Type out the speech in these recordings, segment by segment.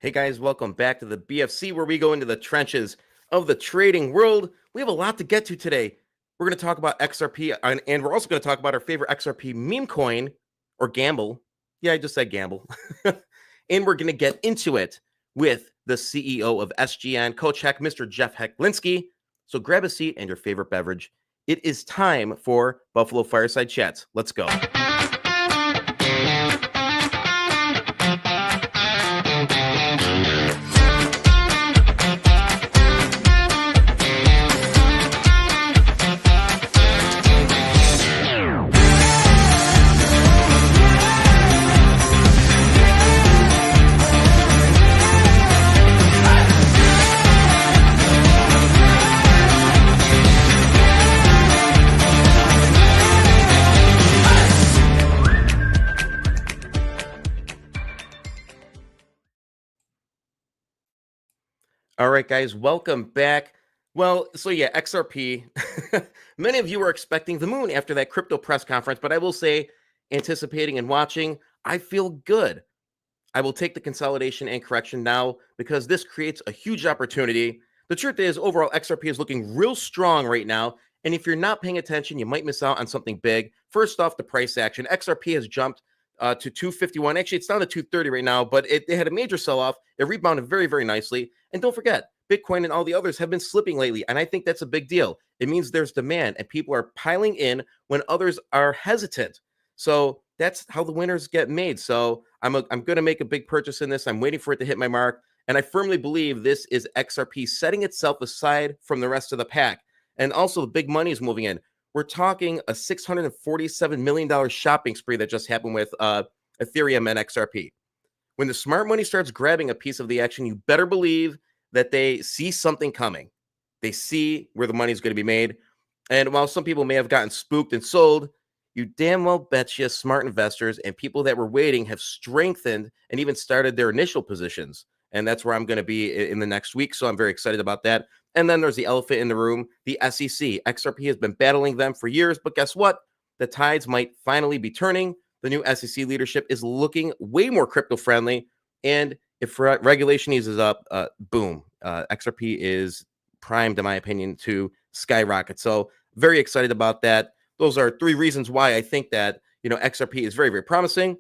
Hey guys, welcome back to the BFC where we go into the trenches of the trading world. We have a lot to get to today. We're going to talk about XRP and we're also going to talk about our favorite XRP meme coin or gamble. Yeah, I just said gamble. And we're going to get into it with the CEO of SGN, Coach Heck, Mr. Jeff Hecklinski. So grab a seat and your favorite beverage. It is time for Buffalo Fireside Chats. Let's go. All right, guys, welcome back. Well, so yeah, XRP. Many of you were expecting the moon after that crypto press conference, but I will say, anticipating and watching, I feel good. I will take the consolidation and correction now because this creates a huge opportunity. The truth is, overall, XRP is looking real strong right now. And if you're not paying attention, you might miss out on something big. First off, the price action. XRP has jumped to 251. Actually, it's down to 230 right now, but it had a major sell-off. It rebounded very, very nicely. And don't forget, Bitcoin and all the others have been slipping lately. And I think that's a big deal. It means there's demand and people are piling in when others are hesitant. So that's how the winners get made. So I'm going to make a big purchase in this. I'm waiting for it to hit my mark. And I firmly believe this is XRP setting itself aside from the rest of the pack. And also the big money is moving in. We're talking a $647 million shopping spree that just happened with Ethereum and XRP. When the smart money starts grabbing a piece of the action, you better believe that they see something coming. They see where the money is going to be made. And while some people may have gotten spooked and sold, you damn well betcha smart investors and people that were waiting have strengthened and even started their initial positions. And that's where I'm going to be in the next week. So I'm very excited about that. And then there's the elephant in the room, the SEC. XRP has been battling them for years, but guess what? The tides might finally be turning. The new SEC leadership is looking way more crypto friendly. And if regulation eases up, boom, XRP is primed, in my opinion, to skyrocket. So very excited about that. Those are three reasons why I think that, XRP is very, very promising.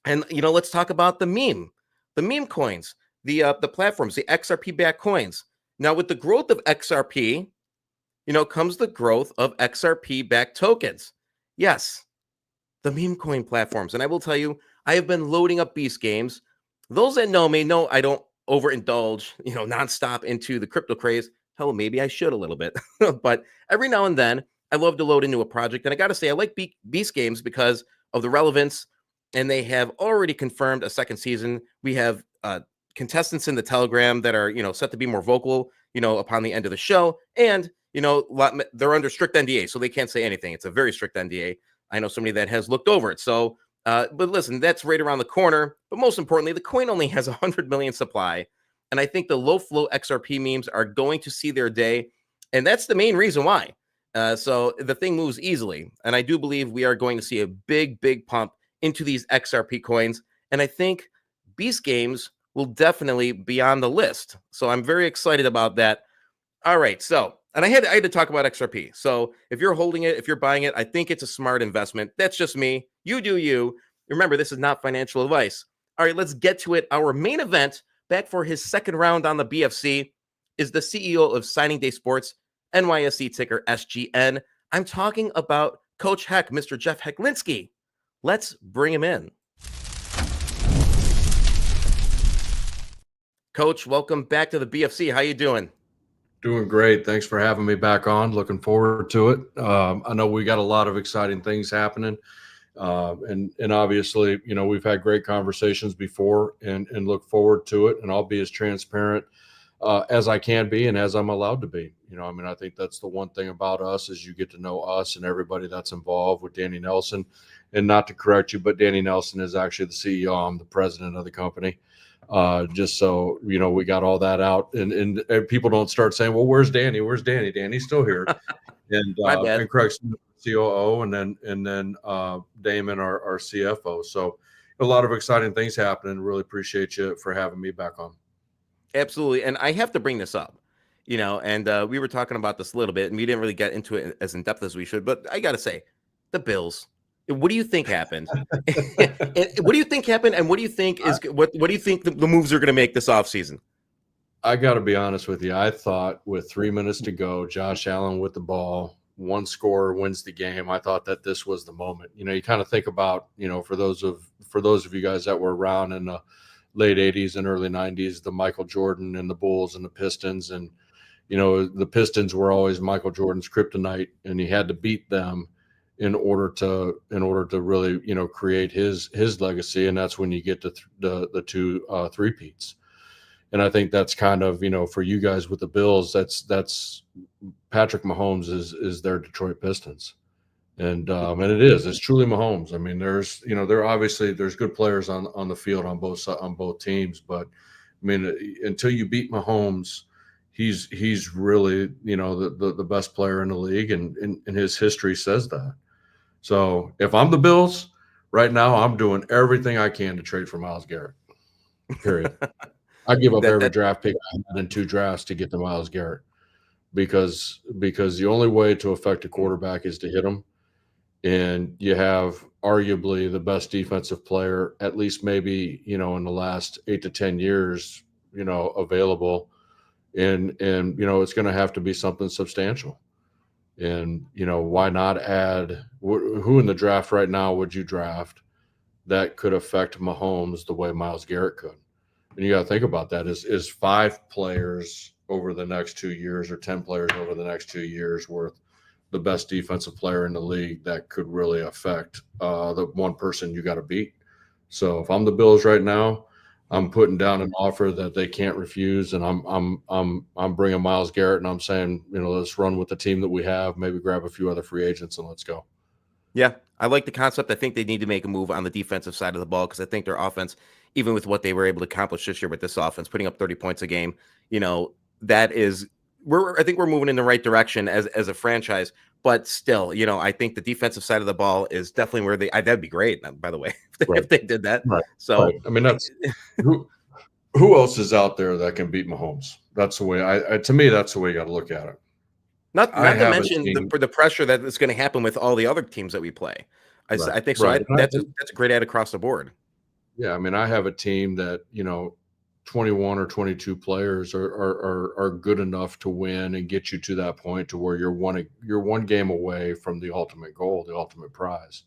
And, let's talk about the meme coins, the platforms, the XRP backed coins. Now, with the growth of XRP, comes the growth of XRP backed tokens. Yes, the meme coin platforms. And I will tell you, I have been loading up Beast games. Those that know me know I don't overindulge, nonstop into the crypto craze. Hell, maybe I should a little bit. But every now and then, I love to load into a project. And I got to say, I like Beast games because of the relevance. And they have already confirmed a second season. We have contestants in the Telegram that are, set to be more vocal, upon the end of the show. And, they're under strict NDA, so they can't say anything. It's a very strict NDA. I know somebody that has looked over it. So, but listen, that's right around the corner. But most importantly, the coin only has 100 million supply. And I think the low flow XRP memes are going to see their day. And that's the main reason why. So the thing moves easily. And I do believe we are going to see a big, big pump into these XRP coins. And I think Beast Games will definitely be on the list. So I'm very excited about that. All right. So, and I had to talk about XRP. So if you're holding it, if you're buying it, I think it's a smart investment. That's just me. You do you. Remember, this is not financial advice. All right, let's get to it. Our main event, back for his second round on the BFC, is the CEO of Signing Day Sports, NYSE ticker SGN. I'm talking about Coach Heck, Mr. Jeff Hecklinski. Let's bring him in. Coach, welcome back to the BFC. How you doing? Doing great. Thanks for having me back on. Looking forward to it. I know we got a lot of exciting things happening. And obviously, we've had great conversations before and look forward to it. And I'll be as transparent as I can be and as I'm allowed to be. I think that's the one thing about us is you get to know us and everybody that's involved with Danny Nelson. And not to correct you, but Danny Nelson is actually the CEO. I'm the president of the company. Just so, we got all that out and people don't start saying, well, where's Danny? Where's Danny? Danny's still here. And Craig Smith, COO, and then Damon, our CFO. So a lot of exciting things happening. Really appreciate you for having me back on. Absolutely. And I have to bring this up, and we were talking about this a little bit, and we didn't really get into it as in depth as we should. But I got to say, the Bills. What do you think happened? What do you think happened? And what do you think what do you think the moves are going to make this offseason? I got to be honest with you. I thought with 3 minutes to go, Josh Allen with the ball, one score wins the game. I thought that this was the moment. You kind of think about, for those of you guys that were around in the late 80s and early 90s, the Michael Jordan and the Bulls and the Pistons. And, the Pistons were always Michael Jordan's kryptonite, and he had to beat them in order to really, create his legacy. And that's when you get to the two three-peats. And I think that's kind of, for you guys with the Bills, that's Patrick Mahomes is their Detroit Pistons. And it's truly Mahomes. I mean, there's good players on the field on both teams, but I mean, until you beat Mahomes, he's really, the best player in the league, and his history says that. So if I'm the Bills right now, I'm doing everything I can to trade for Myles Garrett. Period. I give up every draft pick I had in 2 drafts to get to Myles Garrett, because the only way to affect a quarterback is to hit him. And you have arguably the best defensive player, at least maybe, in the last 8 to 10 years, available. And it's going to have to be something substantial. And, why not add who in the draft right now would you draft that could affect Mahomes the way Myles Garrett could? And you got to think about that is 5 players over the next 2 years or 10 players over the next 2 years worth the best defensive player in the league that could really affect the one person you got to beat. So if I'm the Bills right now, I'm putting down an offer that they can't refuse, and I'm bringing Myles Garrett, and I'm saying, let's run with the team that we have, maybe grab a few other free agents, and let's go. Yeah, I like the concept. I think they need to make a move on the defensive side of the ball, because I think their offense, even with what they were able to accomplish this year with this offense, putting up 30 points a game, that is, I think we're moving in the right direction as a franchise. But still, I think the defensive side of the ball is definitely where that'd be great, by the way, if they did that. Right. So, right. I mean, that's who else is out there that can beat Mahomes? That's the way to me, that's the way you got to look at it. Not to mention the pressure that is going to happen with all the other teams that we play. I think so. Right. That's a great add across the board. Yeah, I mean, I have a team that 21 or 22 players are good enough to win and get you to that point to where you're one game away from the ultimate goal, the ultimate prize.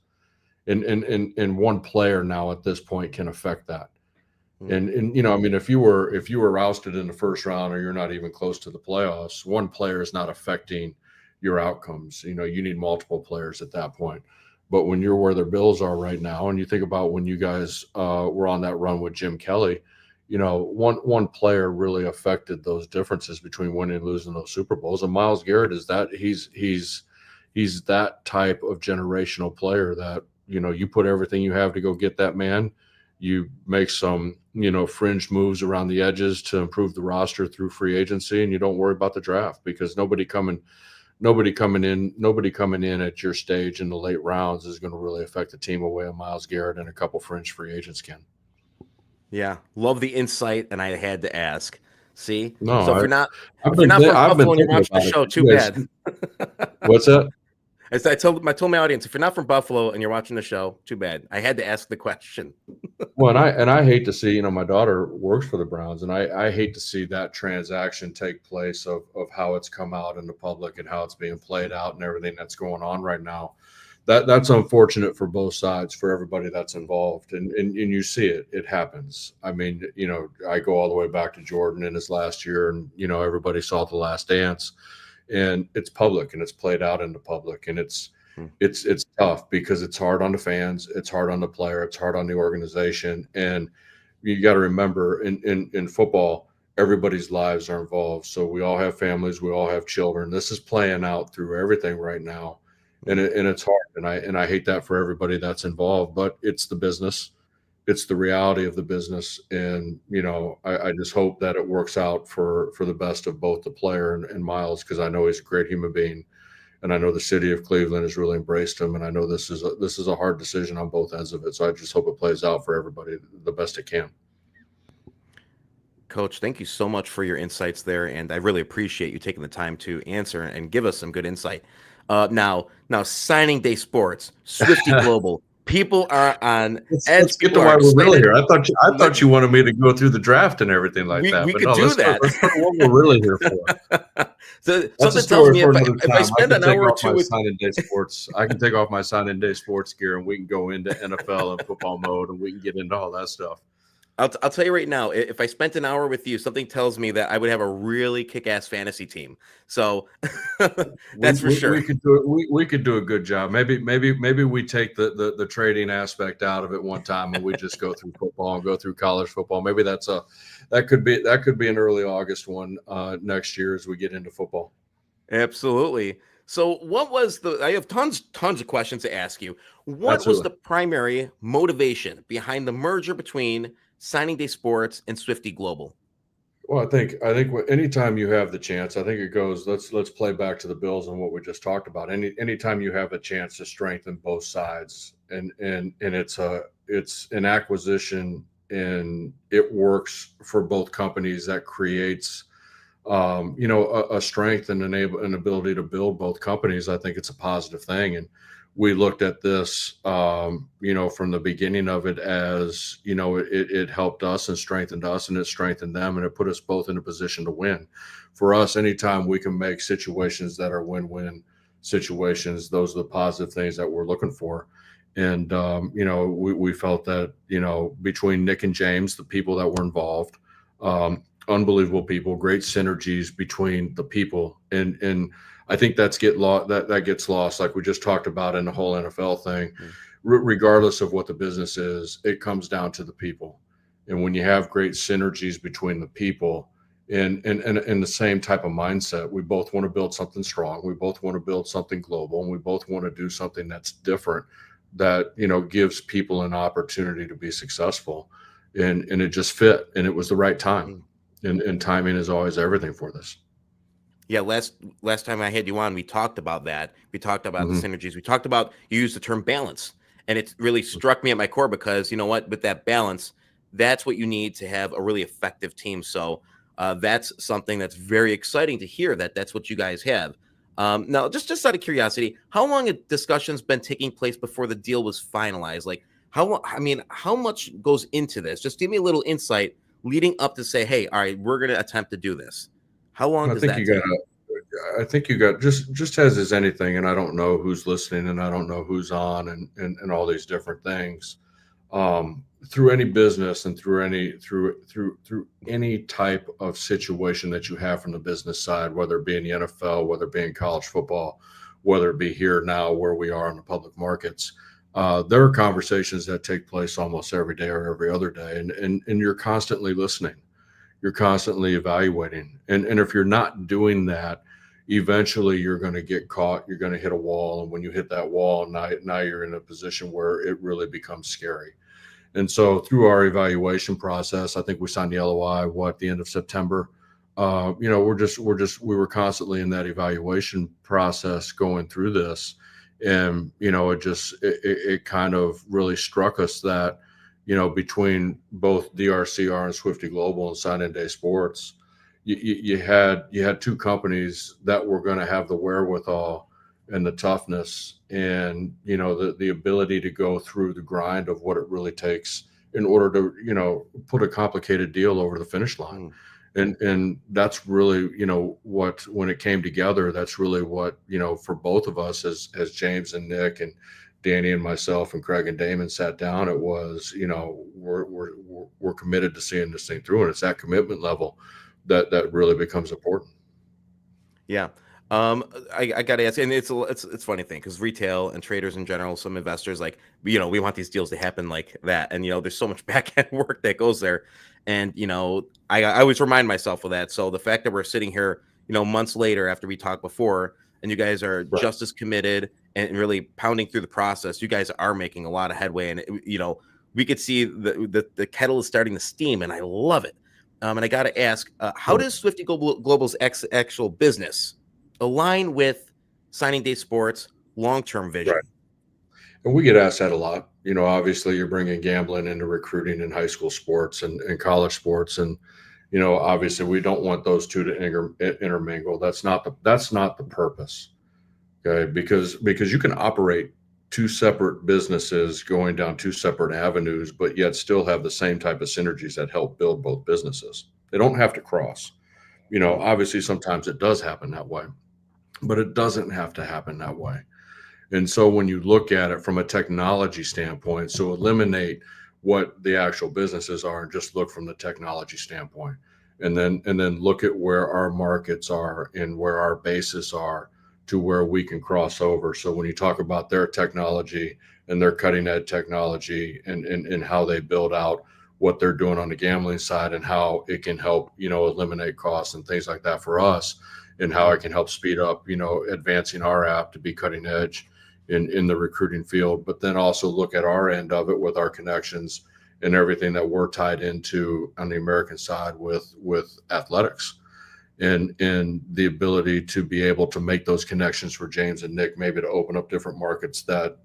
And one player now at this point can affect that. And I mean, if you were ousted in the first round, or you're not even close to the playoffs, one player is not affecting your outcomes. You need multiple players at that point. But when you're where the Bills are right now, and you think about when you guys were on that run with Jim Kelly, one player really affected those differences between winning and losing those Super Bowls. And Myles Garrett is that he's that type of generational player that, you put everything you have to go get that man. You make some, fringe moves around the edges to improve the roster through free agency, and you don't worry about the draft, because nobody coming in at your stage in the late rounds is going to really affect the team away of Myles Garrett and a couple fringe free agents can. Yeah, love the insight, and I had to ask. See, no, so if you're not from Buffalo and you're watching the show, too bad. What's that? I told my audience, if you're not from Buffalo and you're watching the show, too bad. I had to ask the question. Well, and I hate to see, my daughter works for the Browns, and I hate to see that transaction take place of how it's come out in the public and how it's being played out and everything that's going on right now. That's unfortunate for both sides, for everybody that's involved. And you see it happens. I mean, I go all the way back to Jordan in his last year, and, everybody saw The Last Dance, and it's public and it's played out in the public, and it's tough because it's hard on the fans. It's hard on the player. It's hard on the organization. And you got to remember, in football, everybody's lives are involved. So we all have families. We all have children. This is playing out through everything right now. And it's hard, and I hate that for everybody that's involved, but it's the business. It's the reality of the business. And, I just hope that it works out for the best of both the player and Myles, because I know he's a great human being, and I know the city of Cleveland has really embraced him. And I know this is a hard decision on both ends of it. So I just hope it plays out for everybody the best it can. Coach, thank you so much for your insights there, and I really appreciate you taking the time to answer and give us some good insight. Now, signing day sports, Swifty Global, people are on Let's edge. get to People are why we're really excited. here. I thought you wanted me to go through the draft and everything like that, We but could no, do that. let's start what we're really here for. So That's a something tells story me for if I another if I time. I spend can an hour take or off two my with sign and day sports. I can take off my sign and day sports gear, and we can go into NFL and football mode, and we can get into all that stuff. I'll tell you right now, if I spent an hour with you, something tells me that I would have a really kick-ass fantasy team. So that's for sure. We could do it. We could do a good job. Maybe we take the trading aspect out of it one time, and we just go through football and go through college football. Maybe that could be an early August one next year as we get into football. Absolutely. So what was I have tons of questions to ask you. What was Absolutely. the primary motivation behind the merger between Signing Day Sports and Swifty Global? Well, anytime you have the chance, I think it goes. Let's play back to the Bills and what we just talked about. Anytime you have a chance to strengthen both sides, and it's an acquisition, and it works for both companies. That creates a strength and an ability to build both companies. I think it's a positive thing. And we looked at this, from the beginning of it as, it helped us and strengthened us, and it strengthened them, and it put us both in a position to win. For us, anytime we can make situations that are win-win situations, those are the positive things that we're looking for. And, we felt that, between Nick and James, the people that were involved, unbelievable people, great synergies between the people, and I think that gets lost, like we just talked about in the whole NFL thing. Regardless of what the business is, it comes down to the people. And when you have great synergies between the people and the same type of mindset, we both want to build something strong, we both want to build something global, and we both want to do something that's different, that gives people an opportunity to be successful. And it just fit, and it was the right time. And timing is always everything for this. Yeah, last time I had you on, we talked about that. We talked about the synergies. We talked about, you used the term balance, and it really struck me at my core, because you know what, with that balance, that's what you need to have a really effective team. So that's something that's very exciting to hear, that's what you guys have. Now, just out of curiosity, how long have discussions been taking place before the deal was finalized? Like, how much goes into this? Just give me a little insight leading up to say, hey, all right, we're going to attempt to do this. How long I does think that you take? got. I think you got, just as is anything, and I don't know who's listening, and I don't know who's on, and all these different things. Through any business and through any type of situation that you have from the business side, whether it be in the NFL, whether it be in college football, whether it be here now where we are in the public markets, there are conversations that take place almost every day or every other day, and you're constantly listening, you're constantly evaluating, and if you're not doing that, eventually you're going to get caught, you're going to hit a wall, and when you hit that wall, now you're in a position where it really becomes scary. And so through our evaluation process, I think we signed the LOI at the end of September. We were constantly in that evaluation process going through this, and it kind of really struck us that between both DRCR and Swifty Global and Sign In Day Sports, you had two companies that were going to have the wherewithal and the toughness, and the ability to go through the grind of what it really takes in order to put a complicated deal over the finish line. And that's really when it came together, that's really what for both of us, as James and Nick and Danny and myself and Craig and Damon sat down, it was we're committed to seeing this thing through, and it's that commitment level that really becomes important. Yeah. I got to ask, and it's a funny thing, because retail and traders in general, some investors, like, we want these deals to happen like that. And, there's so much back end work that goes there. And, I always remind myself of that. So the fact that we're sitting here, months later after we talked before, and you guys are Right. just as committed and really pounding through the process, you guys are making a lot of headway. And, we could see the kettle is starting to steam, and I love it. And I got to ask, how does Swifty Global's actual business align with Signing Day Sports' long-term vision? Right. And we get asked that a lot. Obviously you're bringing gambling into recruiting in high school sports and college sports. And Obviously we don't want those two to intermingle. That's not the purpose. Okay. Because you can operate two separate businesses going down two separate avenues, but yet still have the same type of synergies that help build both businesses. They don't have to cross. Obviously sometimes it does happen that way, but it doesn't have to happen that way. And so when you look at it from a technology standpoint, so eliminate what the actual businesses are and just look from the technology standpoint. And then look at where our markets are and where our bases are to where we can cross over. So when you talk about their technology and their cutting edge technology and how they build out what they're doing on the gambling side and how it can help, eliminate costs and things like that for us, and how it can help speed up, advancing our app to be cutting edge in the recruiting field, but then also look at our end of it with our connections and everything that we're tied into on the American side with athletics and the ability to be able to make those connections for James and Nick, maybe to open up different markets that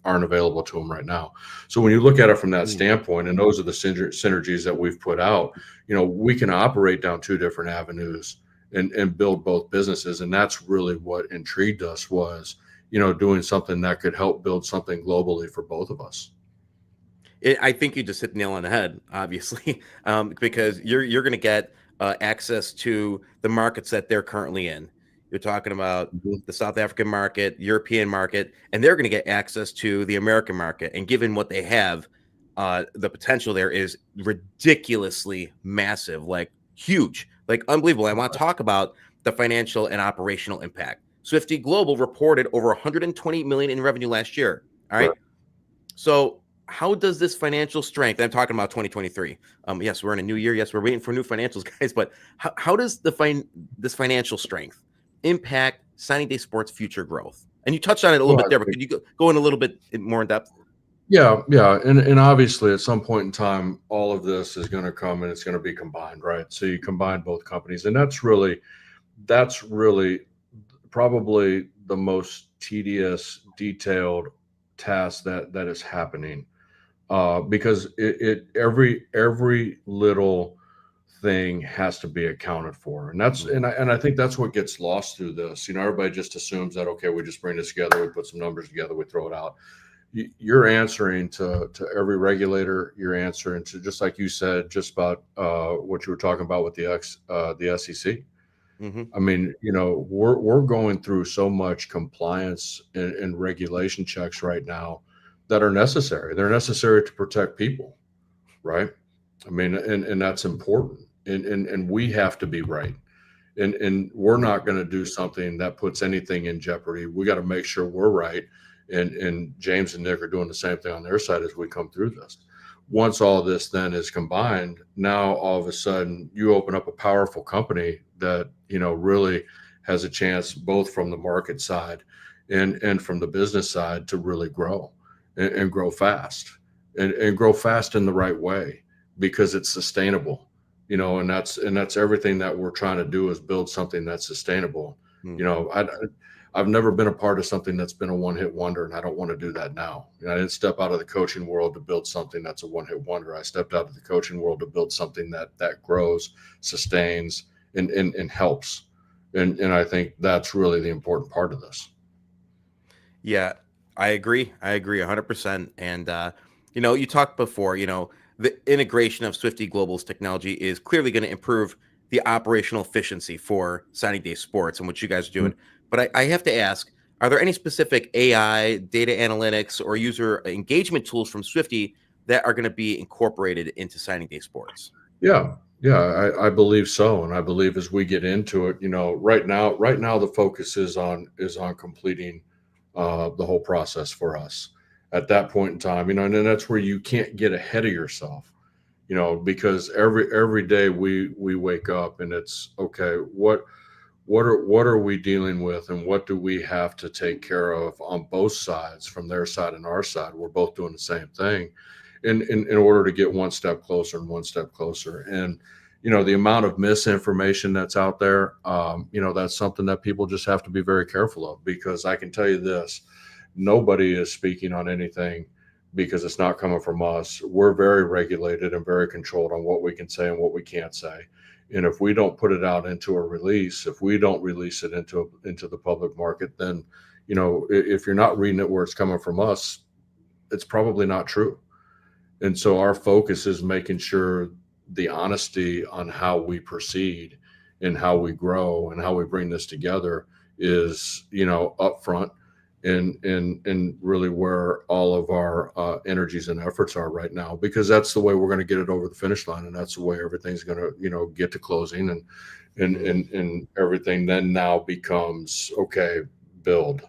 aren't available to them right now. So when you look at it from that standpoint, and those are the synergies that we've put out, we can operate down two different avenues and build both businesses. And that's really what intrigued us was, doing something that could help build something globally for both of us. I think you just hit the nail on the head, obviously, because you're going to get access to the markets that they're currently in. You're talking about the South African market, European market, and they're going to get access to the American market. And given what they have, the potential there is ridiculously massive, like huge, like unbelievable. I want to talk about the financial and operational impact. Swifty Global reported over 120 million in revenue last year. All right. So how does this financial strength, I'm talking about 2023. Yes, we're in a new year. Yes, we're waiting for new financials, guys. But how does this financial strength impact Signing Day Sports' future growth? And you touched on it a little bit there, but could you go in a little bit more in depth? Yeah. And obviously at some point in time, all of this is going to come and it's going to be combined, right? So you combine both companies, and that's really probably the most tedious, detailed task that is happening, because every little thing has to be accounted for, and I think that's what gets lost through this. Everybody just assumes that, okay, we just bring this together, we put some numbers together, we throw it out. You're answering to every regulator. You're answering to, just like you said, just about what you were talking about with the SEC. I mean, we're going through so much compliance and regulation checks right now that are necessary. They're necessary to protect people, right? I mean, and that's important. And we have to be right. And we're not going to do something that puts anything in jeopardy. We got to make sure we're right. And James and Nick are doing the same thing on their side as we come through this. Once all this then is combined, now all of a sudden you open up a powerful company that, really has a chance, both from the market side and from the business side, to really grow and grow fast and grow fast in the right way, because it's sustainable, and that's everything that we're trying to do, is build something that's sustainable. I've never been a part of something that's been a one-hit wonder, and I don't want to do that now. I didn't step out of the coaching world to build something that's a one-hit wonder. I stepped out of the coaching world to build something that grows, sustains, and helps. And I think that's really the important part of this. Yeah, I agree. 100%. And, you talked before, the integration of Swifty Global's technology is clearly going to improve the operational efficiency for Signing Day Sports and what you guys are doing. But I have to ask, are there any specific AI, data analytics, or user engagement tools from Swifty that are going to be incorporated into Signing Day Sports? Yeah, I believe so. And I believe as we get into it, right now the focus is on completing the whole process for us at that point in time, and then that's where you can't get ahead of yourself, because every day we wake up and it's, okay, what are we dealing with, and what do we have to take care of on both sides, from their side and our side? We're both doing the same thing in order to get one step closer and one step closer. And the amount of misinformation that's out there, that's something that people just have to be very careful of, because I can tell you this: nobody is speaking on anything because it's not coming from us. We're very regulated and very controlled on what we can say and what we can't say. And if we don't put it out into a release, if we don't release it into the public market, then, you know, if you're not reading it where it's coming from us, it's probably not true. And so our focus is making sure the honesty on how we proceed and how we grow and how we bring this together is, you know, upfront and really where all of our energies and efforts are right now, because that's the way we're going to get it over the finish line, and that's the way everything's going to, you know, get to closing, and everything then now becomes, okay, build.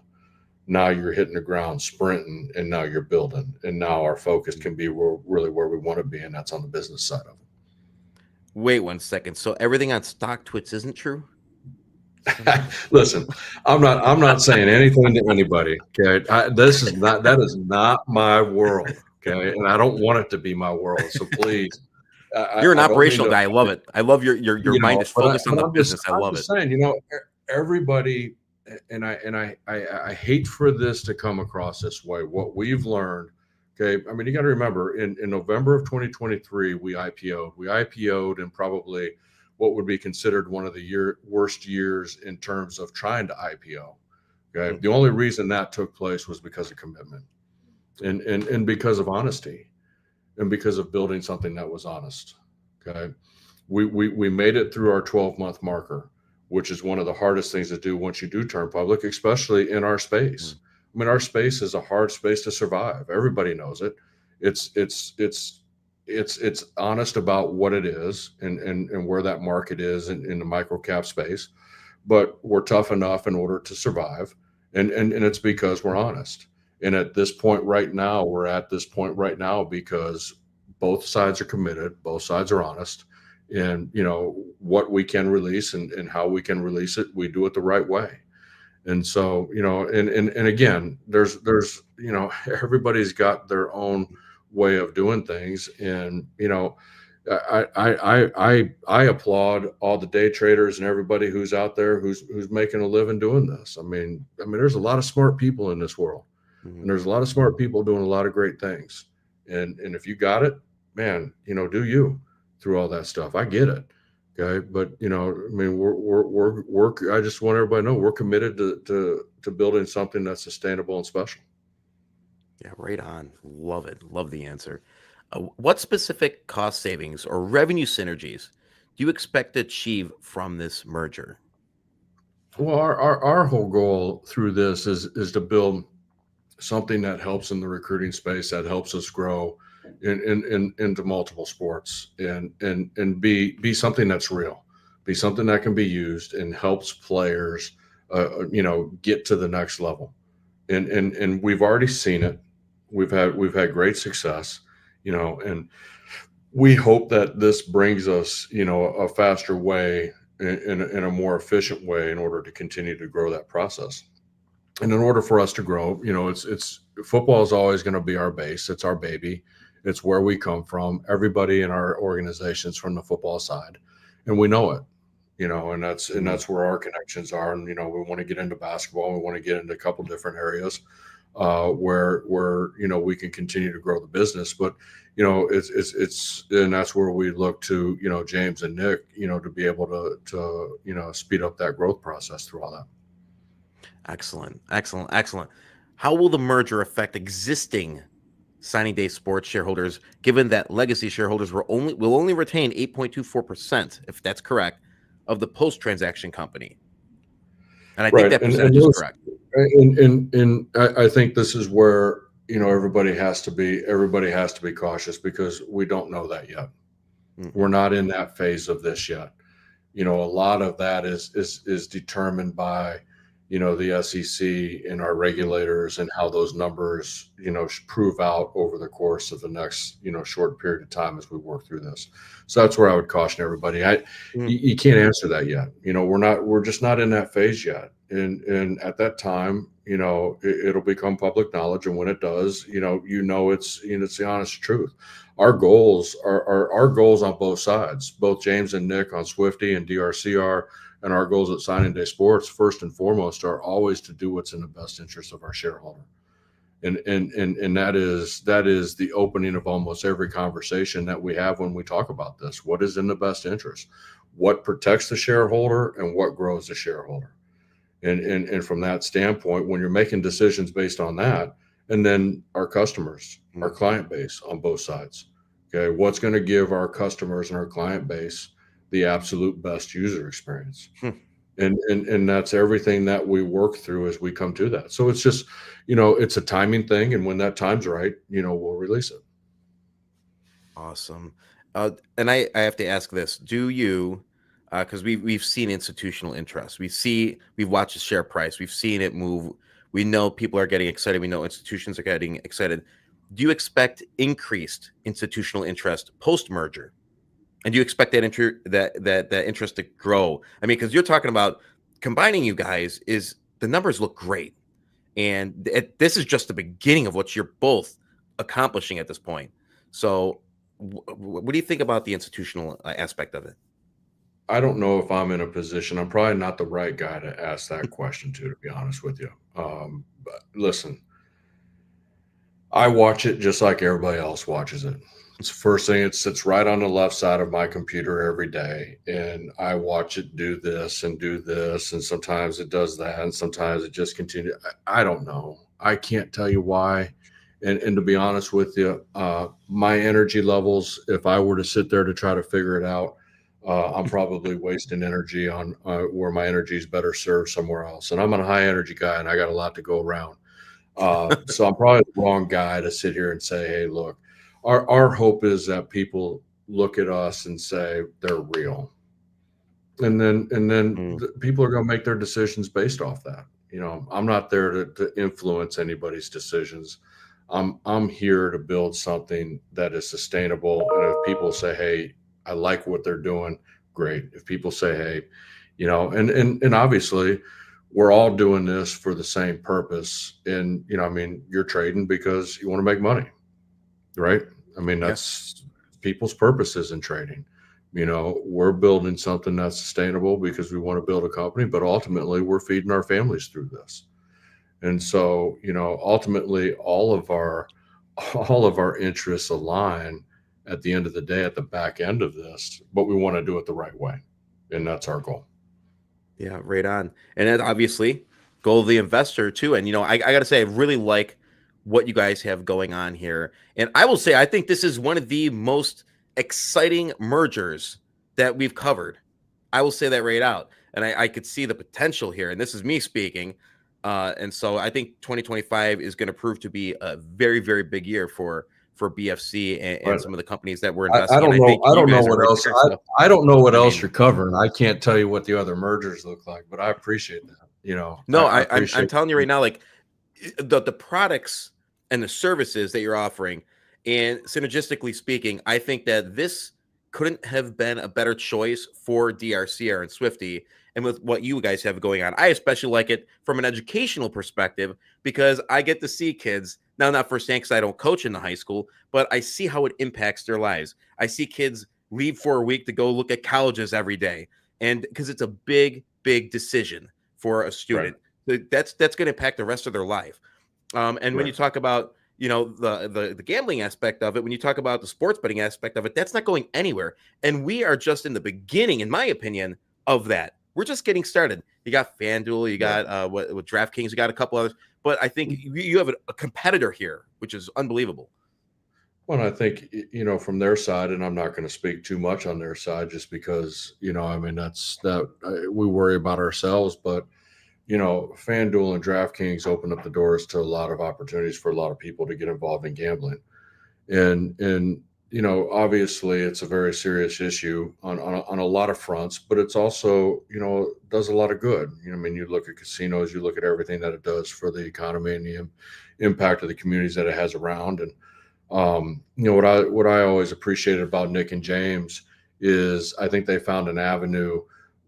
Now you're hitting the ground sprinting, and now you're building, and now our focus can be really where we want to be, and that's on the business side of it. Wait 1 second. So everything on StockTwits isn't true? Listen, I'm not saying anything to anybody. Okay, that is not my world. Okay, and I don't want it to be my world. So please, you're an I operational guy. I love it. I love your mind is focused on the business. I love it. Saying, you know, everybody, and I hate for this to come across this way. What we've learned, okay, I mean, you got to remember, in November of 2023, we IPO'd. We IPO'd in probably what would be considered one of the worst years in terms of trying to IPO. Okay, the only reason that took place was because of commitment, and because of honesty, and because of building something that was honest. Okay, we made it through our 12-month marker, which is one of the hardest things to do once you do turn public, especially in our space. I mean, our space is a hard space to survive. Everybody knows it. It's honest about what it is and where that market is in the micro cap space, but we're tough enough in order to survive. And it's because we're honest. And at this point right now, we're at this point right now because both sides are committed, both sides are honest, and, you know, what we can release and how we can release it, we do it the right way. And so, you know, and again, there's, you know, everybody's got their own way of doing things. And, you know, I applaud all the day traders and everybody who's out there who's making a living doing this. I mean, there's a lot of smart people in this world, and there's a lot of smart people doing a lot of great things. And if you got it, man, you know, do you through all that stuff. I get it. Okay. But, you know, I mean, I just want everybody to know we're committed to building something that's sustainable and special. Yeah, right on. Love it. Love the answer. What specific cost savings or revenue synergies do you expect to achieve from this merger? Well, our whole goal through this is to build something that helps in the recruiting space, that helps us grow into multiple sports, and be something that's real, be something that can be used and helps players, you know, get to the next level. And we've already seen it. We've had great success, you know, and we hope that this brings us, you know, a faster way, in a more efficient way, in order to continue to grow that process. And in order for us to grow, you know, it's football is always going to be our base. It's our baby. It's where we come from. Everybody in our organization's from the football side, and we know it, you know, and that's where our connections are. And, you know, we want to get into basketball. We want to get into a couple different areas where you know, we can continue to grow the business. But, you know, it's and that's where we look to, you know, James and Nick, you know, to be able to you know, speed up that growth process through all that. Excellent. How will the merger affect existing signing day sports shareholders, given that legacy shareholders will only retain 8.24%, if that's correct, of the post-transaction company? And I think that percentage is correct. And I think this is where, you know, everybody has to be cautious, because we don't know that yet. We're not in that phase of this yet. You know, a lot of that is determined by, you know, the SEC and our regulators, and how those numbers, you know, prove out over the course of the next, you know, short period of time as we work through this. So that's where I would caution everybody. You can't answer that yet. You know, we're just not in that phase yet. And at that time, you know, it'll become public knowledge. And when it does, you know, it's the honest truth. Our goals are goals on both sides, both James and Nick on Swifty and DRCR, and our goals at Signing Day Sports, first and foremost, are always to do what's in the best interest of our shareholder. And that is the opening of almost every conversation that we have when we talk about this. What is in the best interest? What protects the shareholder and what grows the shareholder? And from that standpoint, when you're making decisions based on that, and then our customers, our client base on both sides, okay, what's going to give our customers and our client base the absolute best user experience? And that's everything that we work through as we come to that. So it's just, it's a timing thing, and when that time's right, we'll release it. Awesome. And I have to ask this: do you, because we've seen institutional interest, we've watched the share price, we've seen it move, we know people are getting excited, we know institutions are getting excited. Do you expect increased institutional interest post merger? And do you expect that that interest to grow? I mean, because you're talking about combining you guys, is the numbers look great, and this is just the beginning of what you're both accomplishing at this point. So, what do you think about the institutional aspect of it? I don't know if I'm in a position. I'm probably not the right guy to ask that question to be honest with you. But listen, I watch it just like everybody else watches it. It's the first thing. It sits right on the left side of my computer every day, and I watch it do this, and sometimes it does that, and sometimes it just continues. I don't know. I can't tell you why. And to be honest with you, my energy levels, if I were to sit there to try to figure it out, I'm probably wasting energy on where my energy is better served somewhere else. And I'm a high energy guy, and I got a lot to go around. So I'm probably the wrong guy to sit here and say, hey, look, our hope is that people look at us and say they're real. And then people are going to make their decisions based off that. I'm not there to influence anybody's decisions. I'm here to build something that is sustainable. And if people say, hey, I like what they're doing, great. If people say, hey, and obviously we're all doing this for the same purpose. And, I mean, you're trading because you want to make money, right? I mean, that's people's purposes in trading. We're building something that's sustainable because we want to build a company, but ultimately we're feeding our families through this. And so, ultimately all of our interests align at the end of the day, at the back end of this, but we want to do it the right way. And that's our goal. Yeah, right on. And then obviously, goal of the investor too. And I got to say, I really like what you guys have going on here. And I will say, I think this is one of the most exciting mergers that we've covered. I will say that right out. And I could see the potential here. And this is me speaking. And so I think 2025 is going to prove to be a very, very big year for BFC and some of the companies that we're investing I don't in. know. I don't know what else. I don't know what else mean, you're covering. I can't tell you what the other mergers look like, but I appreciate that. No, I'm telling you right now, like the products and the services that you're offering, and synergistically speaking, I think that this couldn't have been a better choice for DRCR and Swifty. And with what you guys have going on, I especially like it from an educational perspective because I get to see kids now, not firsthand because I don't coach in the high school, but I see how it impacts their lives. I see kids leave for a week to go look at colleges every day, and because it's a big, big decision for a student, that's going to impact the rest of their life. And when you talk about the gambling aspect of it, when you talk about the sports betting aspect of it, that's not going anywhere. And we are just in the beginning, in my opinion, of that. We're just getting started. You got FanDuel, you got what DraftKings, you got a couple others, but I think you have a competitor here, which is unbelievable. Well, I think, from their side, and I'm not going to speak too much on their side just because, I mean, we worry about ourselves, but FanDuel and DraftKings open up the doors to a lot of opportunities for a lot of people to get involved in gambling. And obviously it's a very serious issue on a lot of fronts, but it's also, does a lot of good. I mean, you look at casinos, you look at everything that it does for the economy and the impact of the communities that it has around. And, what I always appreciated about Nick and James is I think they found an avenue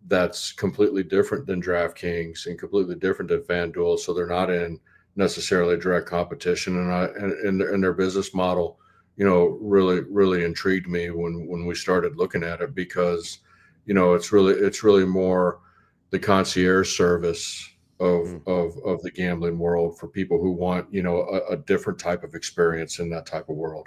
that's completely different than DraftKings and completely different than FanDuel. So they're not in necessarily direct competition. And their business model, really, really intrigued me when we started looking at it because, it's really more the concierge service Mm, of the gambling world for people who want, you know, a different type of experience in that type of world.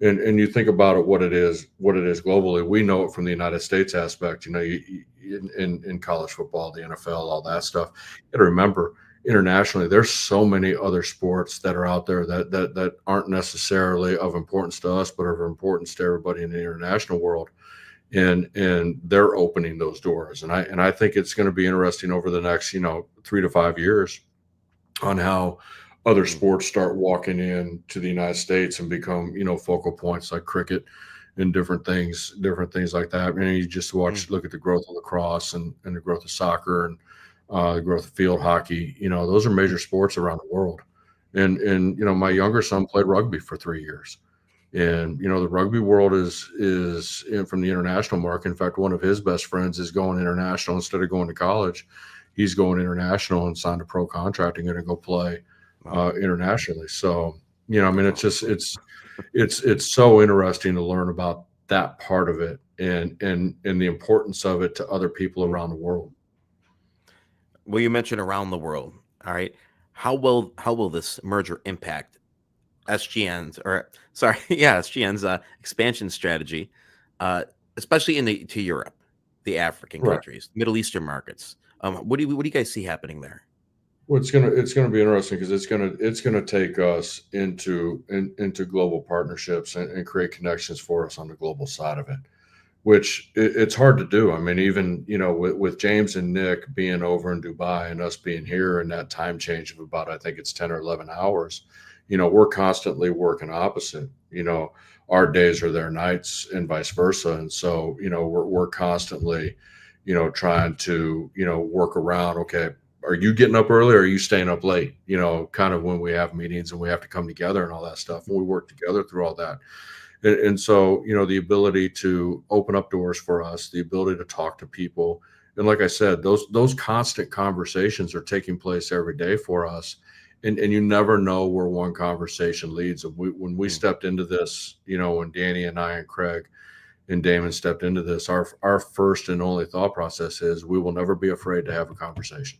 And you think about it, what it is globally. We know it from the United States aspect. You know, in college football, the NFL, all that stuff. You got to remember, internationally, there's so many other sports that are out there that aren't necessarily of importance to us, but are of importance to everybody in the international world. And they're opening those doors. And I think it's going to be interesting over the next, you know, 3 to 5 years on how other mm, sports start walking in to the United States and become, you know, focal points like cricket and different things like that. And you just mm, look at the growth of lacrosse and the growth of soccer and the growth of field hockey. You know, those are mm, major sports around the world. And you know, my younger son played rugby for 3 years. And you know, the rugby world is from the international market. In fact, one of his best friends is going international instead of going to college. He's going international and signed a pro contract and going to go play wow, internationally. So you know, I mean, that's it's awesome. just it's so interesting to learn about that part of it and the importance of it to other people Mm. around the world. Well, you mentioned around the world. All right. How will this merger impact SGN's or sorry, yeah, SGN's expansion strategy, uh, especially in the to Europe, the African Right. countries, Middle Eastern markets. What do you guys see happening there? Well, it's gonna be interesting because it's gonna take us into global partnerships and create connections for us on the global side of it, which it's hard to do. I mean, even you know, with James and Nick being over in Dubai and us being here in that time change of about, I think it's 10 or 11 hours. You know, we're constantly working opposite. You know, our days are their nights and vice versa, and so you know, we're constantly, you know, trying to, you know, work around. Okay, are you getting up early or are you staying up late? You know, kind of when we have meetings and we have to come together and all that stuff, and we work together through all that. And so, you know, the ability to open up doors for us, the ability to talk to people, and like I said, those constant conversations are taking place every day for us, and you never know where one conversation leads. And when we Mm, stepped into this, you know, when Danny and I and Craig and Damon stepped into this, our first and only thought process is we will never be afraid to have a conversation,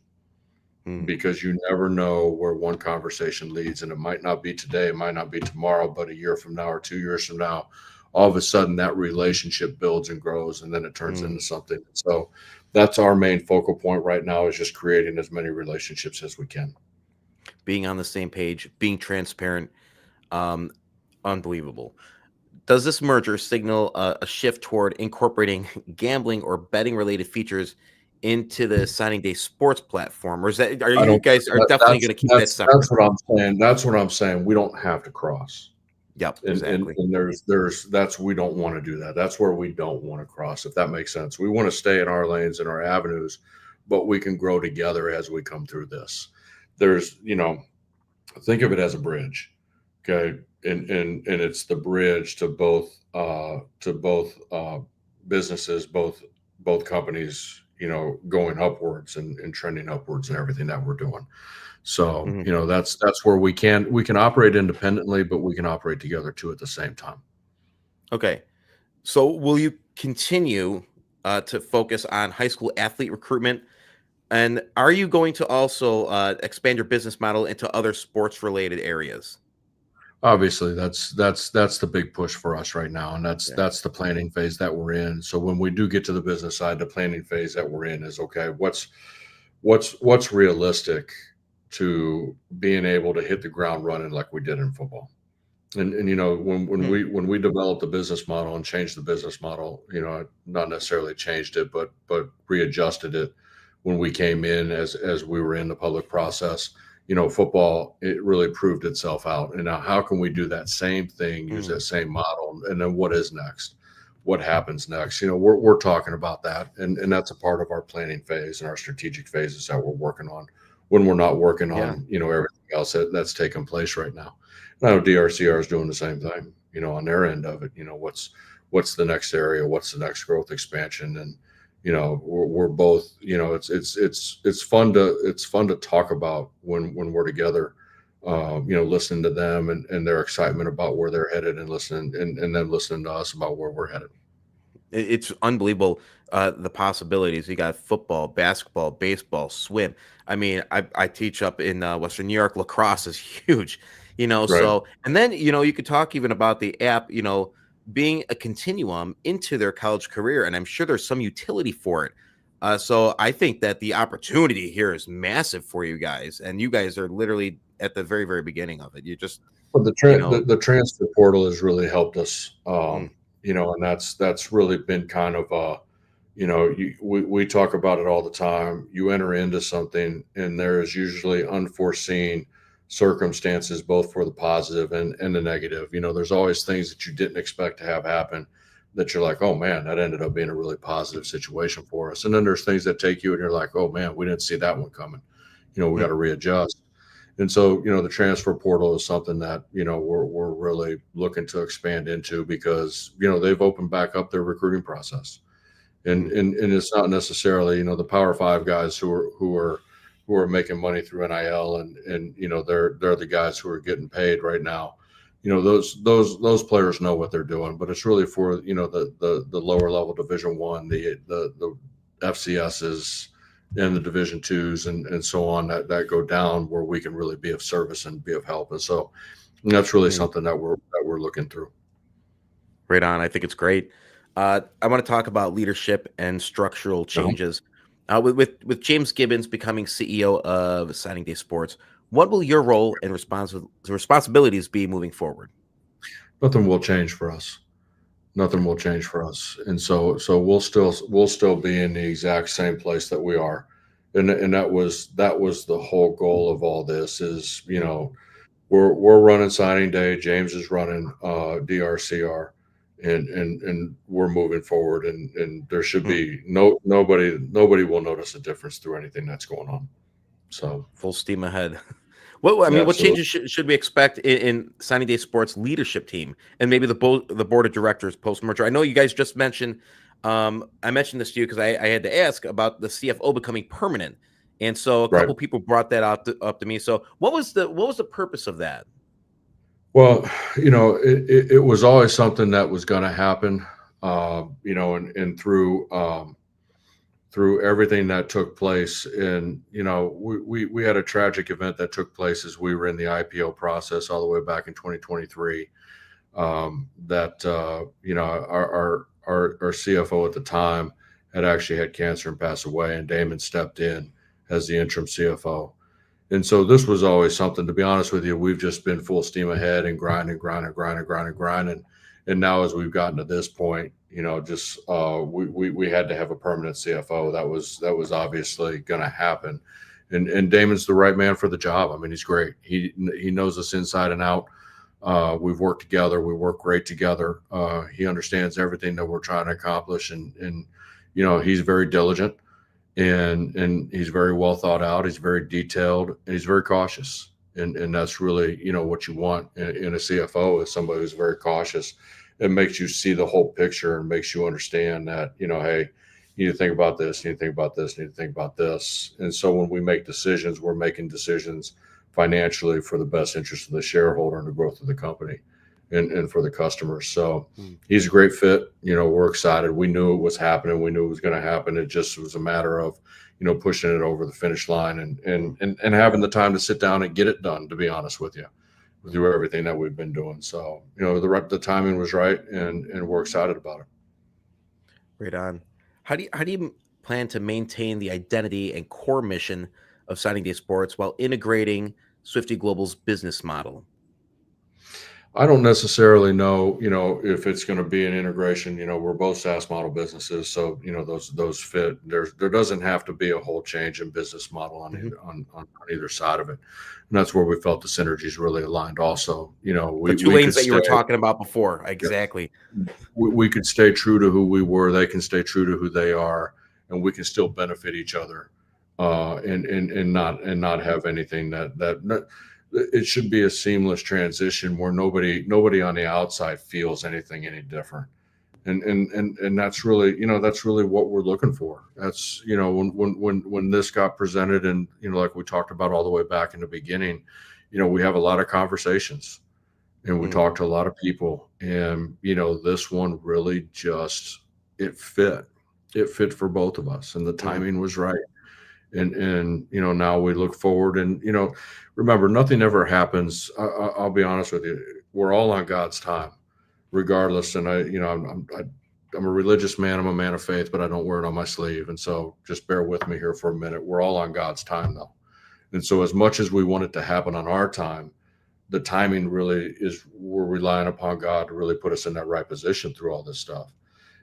mm, because you never know where one conversation leads. And it might not be today, it might not be tomorrow, but a year from now or 2 years from now, all of a sudden that relationship builds and grows and then it turns mm. into something. So that's our main focal point right now, is just creating as many relationships as we can. Being on the same page, being transparent, um, unbelievable. Does this merger signal a shift toward incorporating gambling or betting related features into the signing day sports platform, or is that are I you don't, guys are definitely going to keep that that's separate? what I'm saying. That's what I'm saying. We don't have to cross. Yep, And exactly. there's that's we don't want to do that. That's where we don't want to cross, if that makes sense. We want to stay in our lanes and our avenues, but we can grow together as we come through this. There's, you know, think of it as a bridge. Okay. And it's the bridge to both businesses, both companies, you know, going upwards and trending upwards and everything that we're doing. So, Mhm. you know, that's where we can operate independently, but we can operate together too at the same time. Okay. So will you continue to focus on high school athlete recruitment? And are you going to also expand your business model into other sports related areas? Obviously, that's the big push for us right now, and Yeah. that's the planning phase that we're in. So when we do get to the business side, the planning phase that we're in is, okay, what's realistic to being able to hit the ground running like we did in football. And you know, Hmm. when we developed the business model and changed the business model, you know, not necessarily changed it, but readjusted it when we came in as we were in the public process. You know, football, it really proved itself out. And now how can we do that same thing, use Hmm. that same model, and then what is next? What happens next? You know, we're talking about that, and that's a part of our planning phase and our strategic phases that we're working on when we're not working Yeah. on, you know, everything else that's taking place right now. I know DRCR is doing the same thing, you know, on their end of it. You know, what's the next area? What's the next growth expansion? And you know, we're both, you know, it's fun to talk about when we're together. You know, listening to them and their excitement about where they're headed, and listening and then listening to us about where we're headed. It's unbelievable, the possibilities. You got football, basketball, baseball, swim. I mean, I teach up in Western New York. Lacrosse is huge, Right. So, and then you could talk even about the app, being a continuum into their college career, and I'm sure there's some utility for it. So I think that the opportunity here is massive for you guys, and you guys are literally at the very, very beginning of it. You just, But you know, the transfer portal has really helped us, mm, and that's really been kind of we talk about it all the time. You enter into something, and there is usually unforeseen circumstances, both for the positive and the negative. There's always things that you didn't expect to have happen that you're like, oh man, that ended up being a really positive situation for us. And then there's things that take you, and you're like, oh man, we didn't see that one coming. We got mm, to readjust. And so, the transfer portal is something that, we're really looking to expand into because, they've opened back up their recruiting process. And, mm, and it's not necessarily, the Power Five guys who are making money through NIL and they're the guys who are getting paid right now. Those players know what they're doing, but it's really for, the lower level Division One, the FCSs and the Division Twos and so on that go down where we can really be of service and be of help. And so that's really mm. something that we're looking through. Right on. I think it's great. I want to talk about leadership and structural Uh-huh. changes. With James Gibbons becoming CEO of Signing Day Sports, what will your role and responsibilities be moving forward? Nothing will change for us. Nothing will change for us. And so we'll still be in the exact same place that we are. And that was the whole goal of all this is, Mm, we're running signing day. James is running DRCR, and we're moving forward. And there should mm. be nobody will notice a difference through anything that's going on. So Full steam ahead. What absolutely. changes should we expect in Signing Day Sports leadership team and maybe the board of directors post merger? I know you guys just mentioned. I mentioned this to you because I had to ask about the CFO becoming permanent, and so a Right. couple people brought that up to me. So what was the purpose of that? Well, it was always something that was going to happen, and through everything that took place. And, we had a tragic event that took place as we were in the IPO process all the way back in 2023. That, our CFO at the time had actually had cancer and passed away, and Damon stepped in as the interim CFO. And so this was always something, to be honest with you, we've just been full steam ahead and grinding. And now as we've gotten to this point, just we had to have a permanent CFO. That was obviously going to happen. And Damon's the right man for the job. I mean, he's great. He knows us inside and out. We've worked together. We work great together. He understands everything that we're trying to accomplish, and he's very diligent, and he's very well thought out. He's very detailed, and he's very cautious. And that's really, what you want in a CFO is somebody who's very cautious. It makes you see the whole picture and makes you understand that, hey, you need to think about this, you need to think about this, you need to think about this. And so when we make decisions, we're making decisions financially for the best interest of the shareholder and the growth of the company and for the customers. So Mm, he's a great fit. We're excited. We knew it was happening. We knew it was going to happen. It just was a matter of, pushing it over the finish line and, mm. and, and, and having the time to sit down and get it done, to be honest with you, through everything that we've been doing. So, the timing was right, and we're excited about it. Right on. How do you plan to maintain the identity and core mission of Signing Day Sports while integrating Swifty Global's business model? I don't necessarily know, if it's going to be an integration. We're both SaaS model businesses, so those fit. There doesn't have to be a whole change in business model on Mhm. either side of it, and that's where we felt the synergies really aligned. Also, The we two we lanes could that you stay, were talking about before. yeah, Exactly. we could stay true to who we were. They can stay true to who they are, and we can still benefit each other, and not have anything that it should be a seamless transition where nobody on the outside feels anything any different. And that's really what we're looking for. That's, when this got presented, and like we talked about all the way back in the beginning, we have a lot of conversations, and we Mm, talk to a lot of people, and this one really just it fit. It fit for both of us, and the timing was right. And now we look forward, and remember, nothing ever happens. I'll be honest with you. We're all on God's time, regardless. And I'm a religious man. I'm a man of faith, but I don't wear it on my sleeve. And so just bear with me here for a minute. We're all on God's time, though. And so as much as we want it to happen on our time, the timing really is, we're relying upon God to really put us in that right position through all this stuff.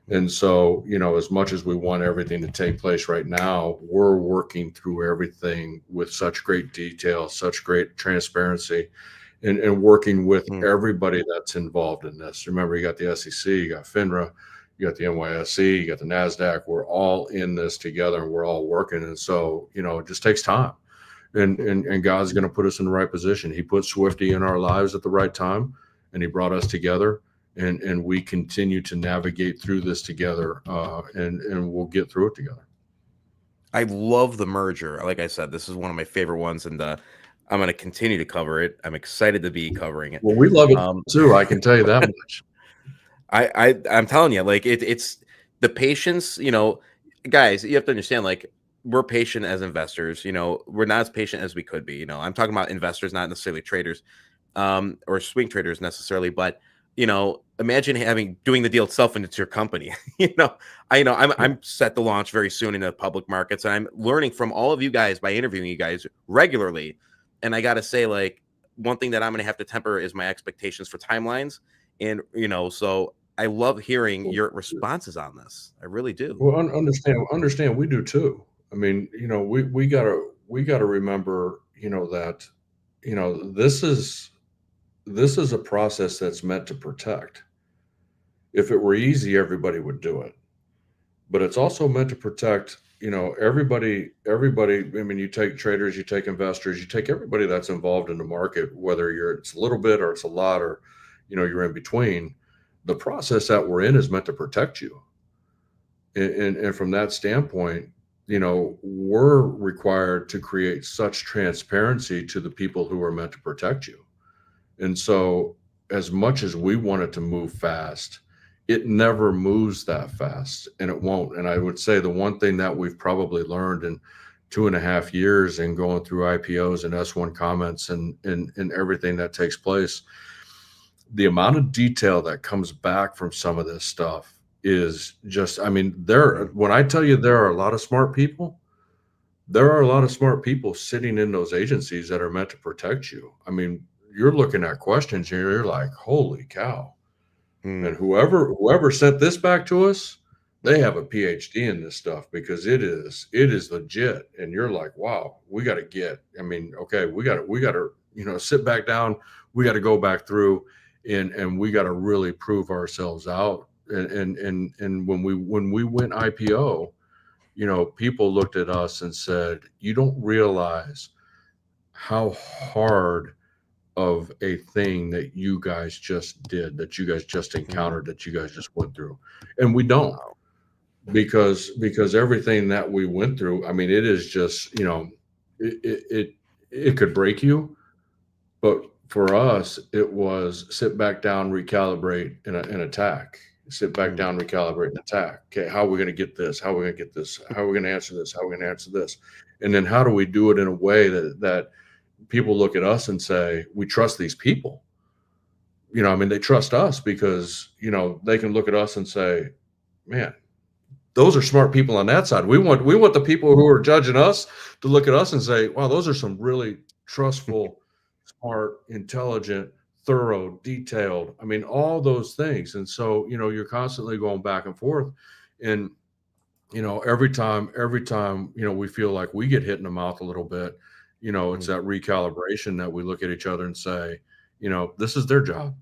And so, as much as we want everything to take place right now, we're working through everything with such great detail, such great transparency, and working with everybody that's involved in this. Remember, you got the SEC, you got FINRA, you got the NYSE, you got the NASDAQ. We're all in this together, and we're all working. And so, it just takes time. And God's going to put us in the right position. He put Swifty in our lives at the right time, and he brought us together. And we continue to navigate through this together, and we'll get through it together. I love the merger. Like I said, this is one of my favorite ones, and I'm going to continue to cover it. I'm excited to be covering it. Well, we love it too. I can tell you that much. I'm telling you, like it's the patience. Guys, you have to understand. Like, we're patient as investors. We're not as patient as we could be. I'm talking about investors, not necessarily traders, or swing traders necessarily, but imagine doing the deal itself and it's your company. I'm set to launch very soon in the public markets, and I'm learning from all of you guys by interviewing you guys regularly. And I got to say, like, one thing that I'm going to have to temper is my expectations for timelines. And, so I love hearing your responses on this. I really do. Well, understand. We do too. I mean, we gotta remember, that, this is a process that's meant to protect. If it were easy, everybody would do it. But it's also meant to protect, everybody. I mean, you take traders, you take investors, you take everybody that's involved in the market, whether it's a little bit or it's a lot, or, you're in between. The process that we're in is meant to protect you. And from that standpoint, we're required to create such transparency to the people who are meant to protect you. And so as much as we want it to move fast, it never moves that fast, and it won't. And I would say the one thing that we've probably learned in 2.5 years and going through IPOs and S1 comments and everything that takes place, the amount of detail that comes back from some of this stuff is just, I mean, when I tell you there are a lot of smart people, there are a lot of smart people sitting in those agencies that are meant to protect you. I mean, you're looking at questions here, you're like, holy cow. And whoever sent this back to us, they have a PhD in this stuff, because it is legit. And you're like, wow, we got to okay, we got to, sit back down. We got to go back through and we got to really prove ourselves out. And when we went IPO, people looked at us and said, you don't realize how hard of a thing that you guys just did, that you guys just encountered, that you guys just went through. And we don't, because everything that we went through, I mean, it is just, it could break you. But for us, it was sit back down, recalibrate, and attack. Sit back down, recalibrate, and attack. Okay, how are we going to get this? How are we going to get this? How are we going to answer this? How are we going to answer this? And then how do we do it in a way that people look at us and say, we trust these people? They trust us because, they can look at us and say, man, those are smart people on that side. We want the people who are judging us to look at us and say, wow, those are some really trustful, smart, intelligent, thorough, detailed. I mean, all those things. And so, you're constantly going back and forth. And, every time, we feel like we get hit in the mouth a little bit, it's that recalibration that we look at each other and say, this is their job.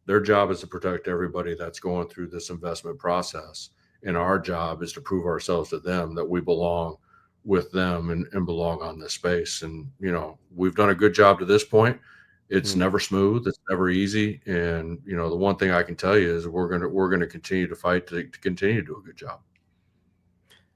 Their job is to protect everybody that's going through this investment process. And our job is to prove ourselves to them that we belong with them and belong on this space. And, we've done a good job to this point. It's never smooth. It's never easy. And, the one thing I can tell you is we're going to continue to fight to continue to do a good job.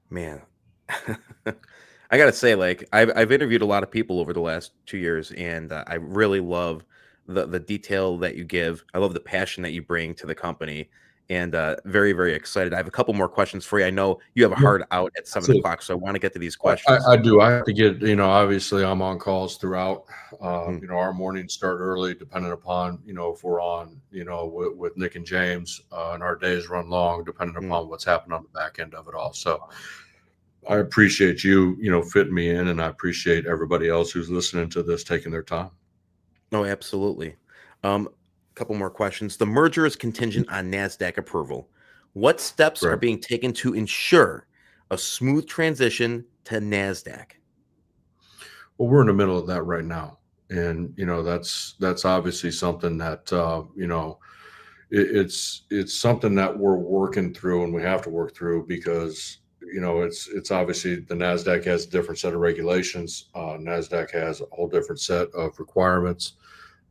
Man, I got to say, like, I've interviewed a lot of people over the last 2 years, and I really love the detail that you give. I love the passion that you bring to the company. and very, very excited. I have a couple more questions for you. I know you have a hard out at 7 o'clock, so I want to get to these questions. I do. I have to get, obviously I'm on calls throughout. Mm. Our mornings start early, depending upon, if we're on, with Nick and James, and our days run long, depending upon what's happened on the back end of it all. So I appreciate you, fitting me in, and I appreciate everybody else who's listening to this taking their time. Oh, absolutely. Couple more questions. The merger is contingent on NASDAQ approval. What steps are being taken to ensure a smooth transition to NASDAQ? Well, we're in the middle of that right now. And, that's obviously something that, it's something that we're working through, and we have to work through because, it's obviously the NASDAQ has a different set of regulations. NASDAQ has a whole different set of requirements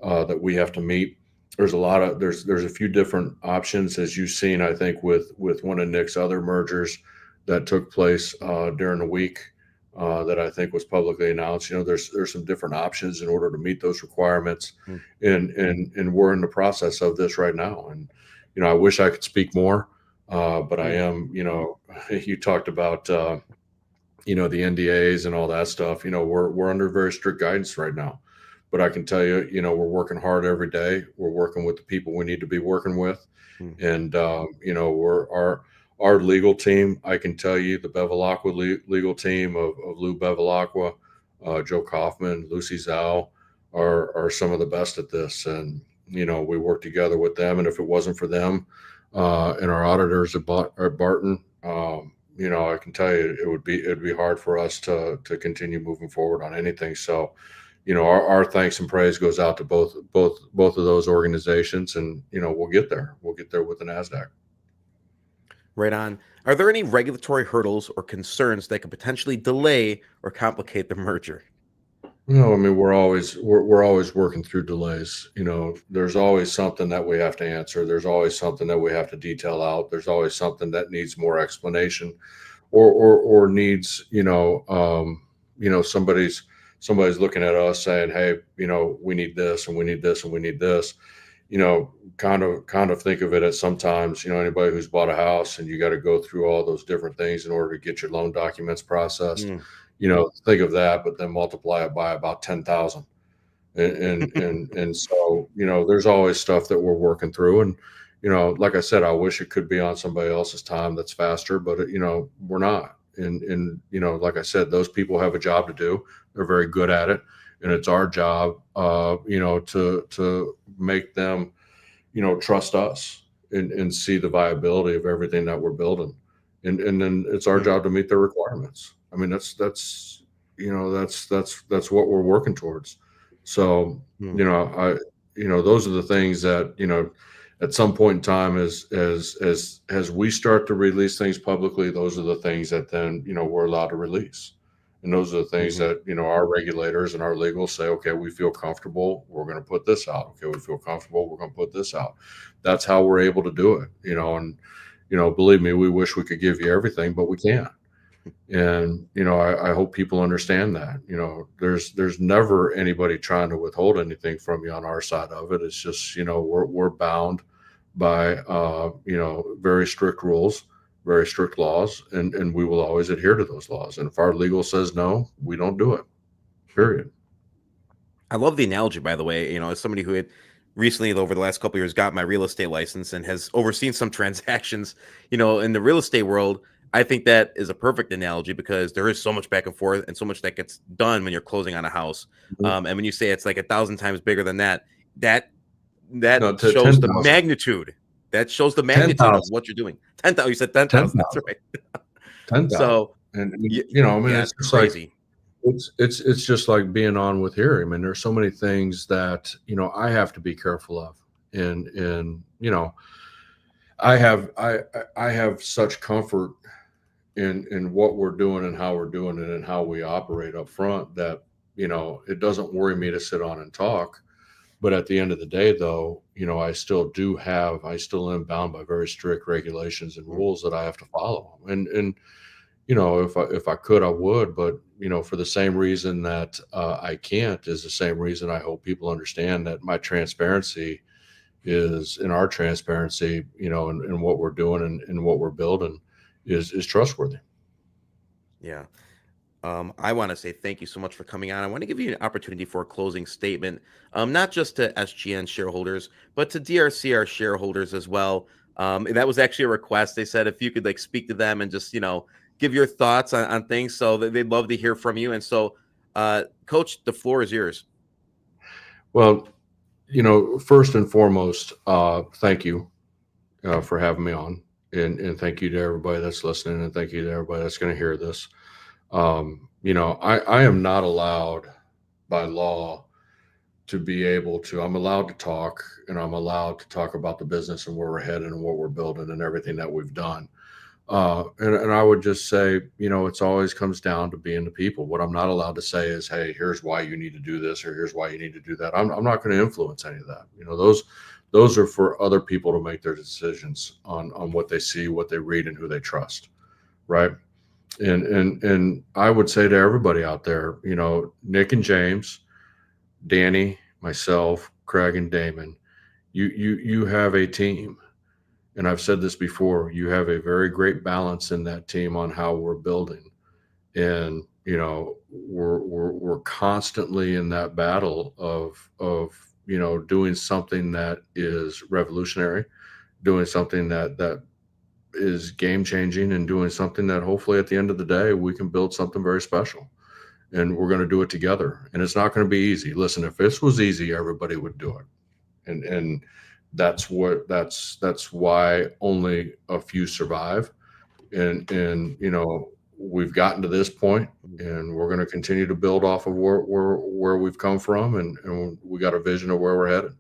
that we have to meet. There's a few different options, as you've seen, I think, with one of Nick's other mergers that took place during the week that I think was publicly announced. There's some different options in order to meet those requirements, and we're in the process of this right now. And I wish I could speak more, but I am. You talked about the NDAs and all that stuff. We're under very strict guidance right now. But I can tell you, we're working hard every day. We're working with the people we need to be working with. And, our legal team, I can tell you, the Bevilacqua legal team of Lou Bevilacqua, Joe Kaufman, Lucy Zhao are some of the best at this. And, we work together with them. And if it wasn't for them and our auditors at Barton, I can tell you it'd be hard for us to continue moving forward on anything. So, our thanks and praise goes out to both of those organizations, and we'll get there. We'll get there with the NASDAQ. Right on. Are there any regulatory hurdles or concerns that could potentially delay or complicate the merger? No, I mean we're always working through delays. There's always something that we have to answer. There's always something that we have to detail out. There's always something that needs more explanation, or needs somebody's looking at us saying, hey, we need this and we need this and we need this. Kind of think of it as sometimes, anybody who's bought a house and you got to go through all those different things in order to get your loan documents processed. Think of that, but then multiply it by about 10,000. And so, there's always stuff that we're working through. And, like I said, I wish it could be on somebody else's time that's faster, but we're not. And like I said, those people have a job to do. They're very good at it. And it's our job, to make them, trust us and see the viability of everything that we're building. And then it's our job to meet their requirements. I mean, that's what we're working towards. So, those are the things that, at some point in time, as we start to release things publicly, those are the things that then, we're allowed to release. And those are the things that, our regulators and our legal say, okay, we feel comfortable, we're going to put this out. Okay, we feel comfortable, we're going to put this out. That's how we're able to do it, and, believe me, we wish we could give you everything, but we can't. And, I hope people understand that, there's never anybody trying to withhold anything from you on our side of it. It's just, we're bound by, very strict rules, very strict laws, and we will always adhere to those laws. And if our legal says no, we don't do it, period. I love the analogy, by the way, as somebody who had recently over the last couple of years got my real estate license and has overseen some transactions, in the real estate world. I think that is a perfect analogy because there is so much back and forth and so much that gets done when you're closing on a house. And when you say it's like 1,000 times bigger than that shows 10, the magnitude. That shows the magnitude 10, of what you're doing. 10,000. You said 10,000. That's right. 10,000. So, and it's just crazy. It's just like being on with here. I mean, there's so many things that, I have to be careful of. And I have such comfort in what we're doing and how we're doing it and how we operate up front that, it doesn't worry me to sit on and talk. But at the end of the day, though, I still am bound by very strict regulations and rules that I have to follow. And if I could, I would. But, for the same reason that I can't is the same reason I hope people understand that my transparency is in our transparency, and what we're doing and what we're building is trustworthy. Yeah. I want to say thank you so much for coming on. I want to give you an opportunity for a closing statement, not just to SGN shareholders, but to DRCR shareholders as well. And that was actually a request. They said if you could speak to them and just, give your thoughts on things. So they'd love to hear from you. And so, Coach, the floor is yours. Well, first and foremost, thank you for having me on. And thank you to everybody that's listening. And thank you to everybody that's going to hear this. I am not allowed by law to be able to, I'm allowed to talk, and I'm allowed to talk about the business and where we're headed and what we're building and everything that we've done. And I would just say, it's always comes down to being the people. What I'm not allowed to say is, hey, here's why you need to do this, or here's why you need to do that. I'm not going to influence any of that. Those are for other people to make their decisions on what they see, what they read, and who they trust. Right. And I would say to everybody out there, Nick and James, Danny, myself, Craig and Damon, you have a team. And I've said this before, you have a very great balance in that team on how we're building. And, we're constantly in that battle of doing something that is revolutionary, doing something that is game changing, and doing something that hopefully at the end of the day, we can build something very special. And we're going to do it together. And it's not going to be easy. Listen, if this was easy, everybody would do it. And that's why only a few survive. And we've gotten to this point, and we're going to continue to build off of where we've come from, and we got a vision of where we're headed.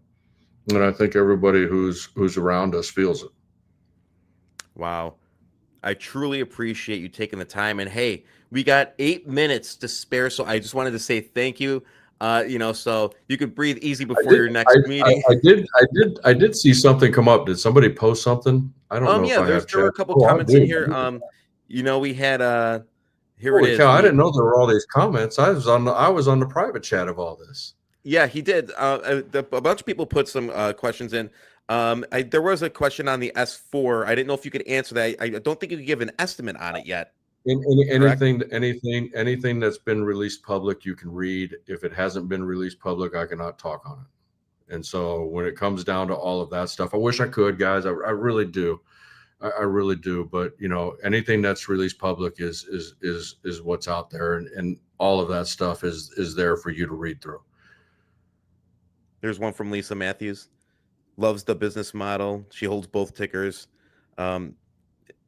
And I think everybody who's around us feels it. Wow. I truly appreciate you taking the time. And hey, we got 8 minutes to spare. So I just wanted to say thank you. So you could breathe easy before your next meeting. I did see something come up. Did somebody post something? I don't know if I have chat. There were a couple comments in here. We had here Holy it is. cow, I didn't know there were all these comments. I was on the private chat of all this. Yeah, he did. A bunch of people put some questions in. There was a question on the S4. I didn't know if you could answer that. I don't think you could give an estimate on it yet. Anything that's been released public, you can read. If it hasn't been released public, I cannot talk on it. And so when it comes down to all of that stuff, I wish I could, guys. I really do. I really do. But anything that's released public is what's out there, and all of that stuff is there for you to read through. There's one from Lisa Matthews. Loves the business model. She holds both tickers.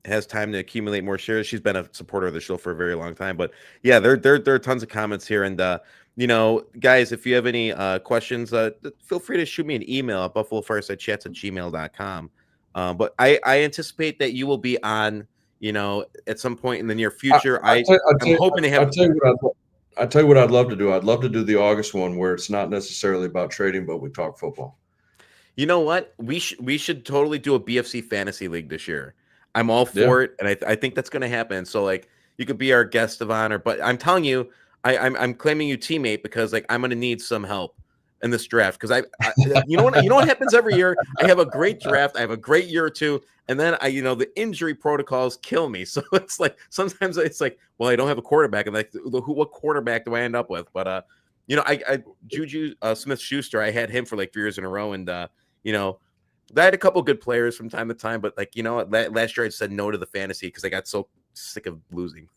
Has time to accumulate more shares. She's been a supporter of the show for a very long time. But yeah, there are tons of comments here. And guys, if you have any questions, feel free to shoot me an email at buffalofiresideChats@gmail.com. But I anticipate that you will be on, at some point in the near future. I'm hoping to have. I tell you what I'd love to do. I'd love to do the August one where it's not necessarily about trading, but we talk football. You know what? We should totally do a BFC fantasy league this year. I'm all for it, and I think that's going to happen. So you could be our guest of honor, but I'm telling you, I'm claiming you teammate because I'm going to need some help in this draft because you know what happens every year. I have a great draft, I have a great year or two, and then the injury protocols kill me. So it's sometimes it's well, I don't have a quarterback, and what quarterback do I end up with? But I Juju Smith-Schuster, I had him for 3 years in a row, and I had a couple good players from time to time, but last year I said no to the fantasy because I got so sick of losing.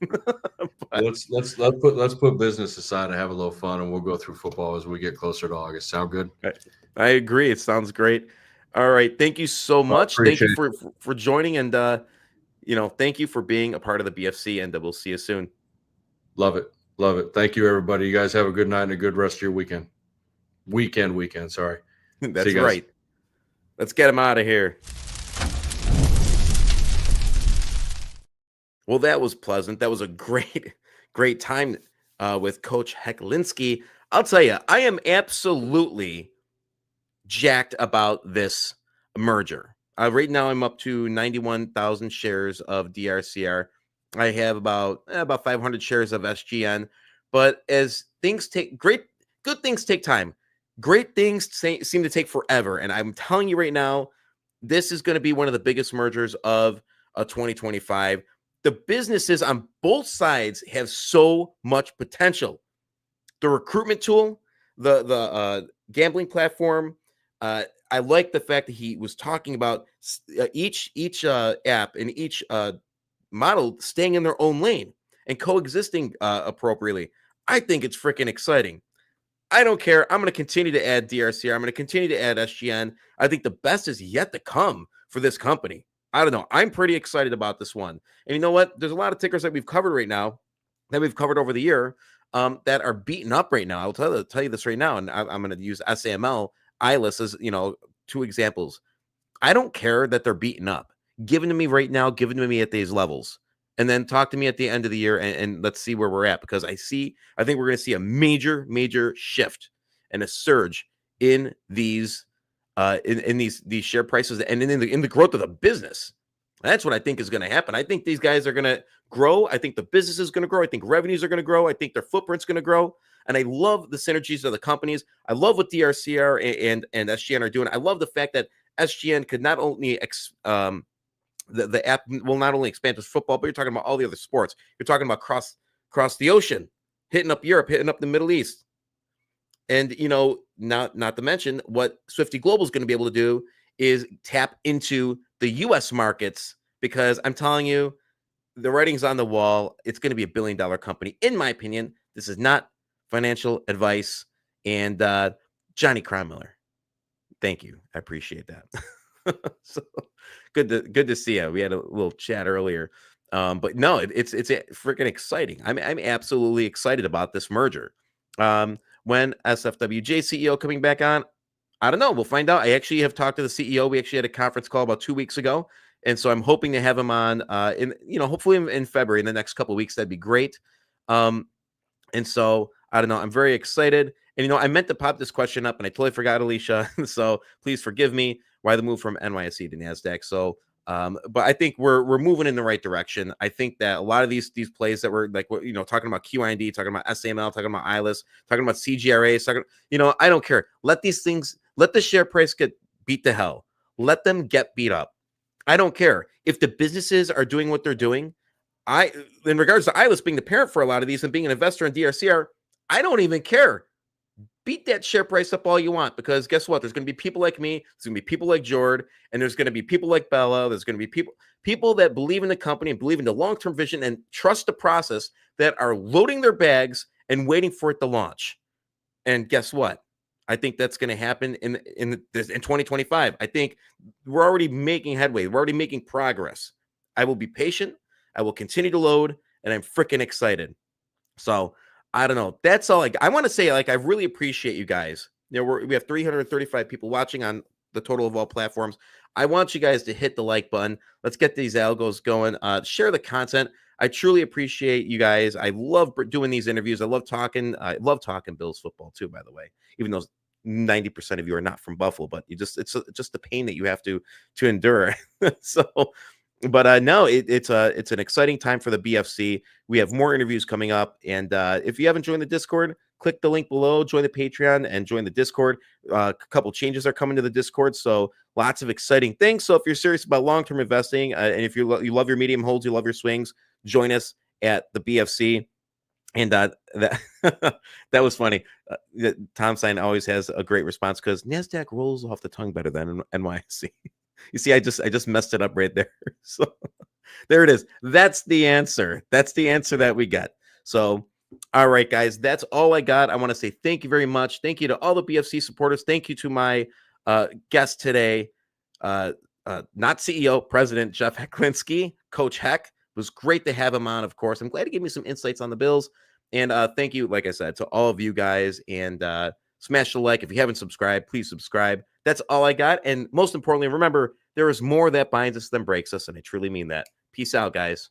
Let's put business aside and have a little fun, and we'll go through football as we get closer to August. Sound good? I agree. It sounds great. All right, thank you so much. Thank you for joining, and thank you for being a part of the BFC. And we'll see you soon. Love it. Thank you, everybody. You guys have a good night and a good rest of your weekend. Weekend. Sorry. That's right. Let's get him out of here. Well, that was pleasant. That was a great time with Coach Hecklinski. I'll tell you, I am absolutely jacked about this merger. Right now, I'm up to 91,000 shares of DRCR. I have about 500 shares of SGN. But as things good things take time. great things seem to take forever. And I'm telling you right now, this is going to be one of the biggest mergers of 2025. The businesses on both sides have so much potential. The recruitment tool, the gambling platform. I like the fact that he was talking about each app and each model staying in their own lane and coexisting appropriately. I think it's freaking exciting. I don't care. I'm going to continue to add DRCR. I'm going to continue to add SGN. I think the best is yet to come for this company. I don't know. I'm pretty excited about this one. And you know what? There's a lot of tickers that we've covered right now, that we've covered over the year, that are beaten up right now. I'll tell you this right now, and I'm going to use SAML, ILUS as, two examples. I don't care that they're beaten up. Give them to me right now. Give them to me at these levels. And then talk to me at the end of the year, and let's see where we're at, because I think we're going to see a major shift and a surge in these in these share prices and in the growth of the business. That's what I think is going to happen. I think these guys are going to grow. I think the business is going to grow. I think revenues are going to grow. I think their footprint's going to grow. And I love the synergies of the companies. I love what DRCR and SGN are doing. I love the fact that SGN could not only the app will not only expand to football, but you're talking about all the other sports. You're talking about cross the ocean, hitting up Europe, hitting up the Middle East. And, not to mention what Swifty Global is going to be able to do is tap into the U.S. markets, because I'm telling you, the writing's on the wall. It's going to be a $1 billion company, in my opinion. This is not financial advice. And Johnny Cromwell, thank you. I appreciate that. So good to see you. We had a little chat earlier. But no, it's freaking exciting. I'm absolutely excited about this merger. When SFWJ CEO coming back on, I don't know. We'll find out. I actually have talked to the CEO. We actually had a conference call about 2 weeks ago. And so I'm hoping to have him on hopefully in February, in the next couple of weeks. That'd be great. And so I don't know. I'm very excited. And, I meant to pop this question up and I totally forgot, Alicia. So please forgive me. Why the move from NYSE to NASDAQ? So, but I think we're moving in the right direction. I think that a lot of these plays that we're like, talking about QIND, talking about SAML, talking about ILUS, talking about CGRA, I don't care. Let the share price get beat to hell. Let them get beat up. I don't care. If the businesses are doing what they're doing, in regards to ILUS being the parent for a lot of these and being an investor in DRCR, I don't even care. Beat that share price up all you want, because guess what? There's going to be people like me. There's going to be people like Jord, and there's going to be people like Bella. There's going to be people that believe in the company and believe in the long-term vision and trust the process, that are loading their bags and waiting for it to launch. And guess what? I think that's going to happen in 2025. I think we're already making headway. We're already making progress. I will be patient. I will continue to load, and I'm freaking excited. So I don't know. That's all I want to say. I really appreciate you guys. We have 335 people watching on the total of all platforms. I want you guys to hit the like button. Let's get these algos going. Share the content. I truly appreciate you guys. I love doing these interviews. I love talking Bills football too, by the way, even though 90% of you are not from Buffalo, but it's just the pain that you have to endure. So, but no, it's an exciting time for the BFC. We have more interviews coming up, and if you haven't joined the Discord, click the link below, join the Patreon, and join the Discord. A couple changes are coming to the Discord, so lots of exciting things. So if you're serious about long-term investing, and if you love your medium holds, you love your swings, join us at the BFC. And that that was funny. Tom Stein always has a great response, because NASDAQ rolls off the tongue better than NYSE. You see, I just messed it up right there. So there it is. That's the answer. That's the answer that we got. So, all right, guys, that's all I got. I want to say thank you very much. Thank you to all the BFC supporters. Thank you to my guest today, not CEO, President Jeff Hecklinski, Coach Heck. It was great to have him on, of course. I'm glad he gave me some insights on the Bills. And thank you, like I said, to all of you guys. And smash the like. If you haven't subscribed, please subscribe. That's all I got. And most importantly, remember, there is more that binds us than breaks us. And I truly mean that. Peace out, guys.